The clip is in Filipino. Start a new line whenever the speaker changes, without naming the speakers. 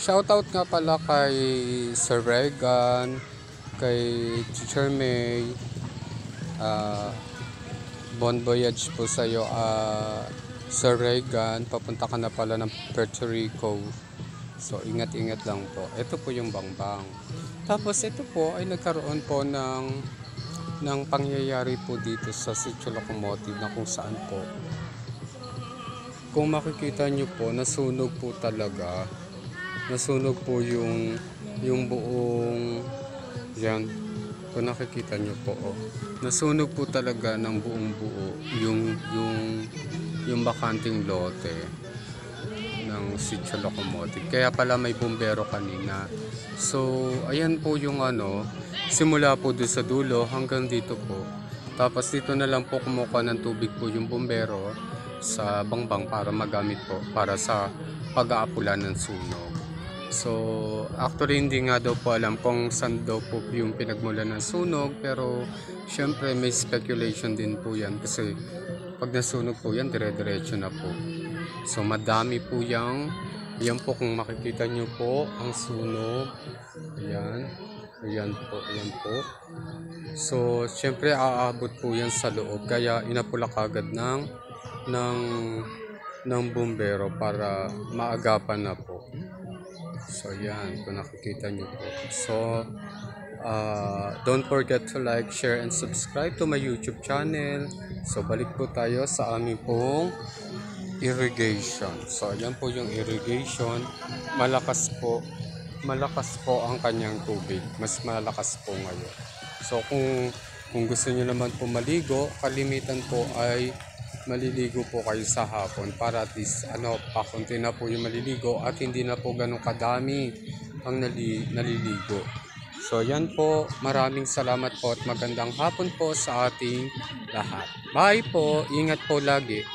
Shoutout nga pala kay Sir Regan, kay Teacher May, ah, bon voyage po sa iyo, Sir Regan. Papunta ka na pala ng Puerto Rico. So, ingat-ingat lang po. Ito po yung bangbang. Tapos, ito po ay nagkaroon po ng pangyayari po dito sa Sitio Locomotive na kung saan po. Kung makikita nyo po, nasunog po talaga. Nasunog po yung buong, yan, kung nakikita nyo po, oh. Nasunog po talaga ng buong buo yung bakanting lote ng Sitio Locomotive. Kaya pala may bumbero kanina. So, ayan po yung simula po doon sa dulo hanggang dito po. Tapos dito na lang po kumukuha ng tubig po yung bumbero sa bangbang para magamit po para sa pag-aapula ng sunog. So, actually hindi nga daw po alam kung saan daw po yung pinagmula ng sunog, pero syempre may speculation din po yan kasi pag nasunog po yan, dire-diretso na po. So, madami po yan po kung makikita nyo po ang sunog. Ayan po. So, syempre aabot po yan sa loob, kaya inapula kagad ng bumbero para maagapan na po. So yan, kung nakikita nyo po. So don't forget to like, share, and subscribe to my YouTube channel. So balik po tayo sa aming pong irrigation. So yan po yung irrigation. Malakas po ang kanyang tubig. Mas malakas po ngayon. So kung gusto nyo naman po maligo, kalimitan po ay maliligo po kayo sa hapon para at least pakunti na po yung maliligo at hindi na po ganun kadami ang naliligo. So yan po, maraming salamat po at magandang hapon po sa ating lahat. Bye po, ingat po lagi.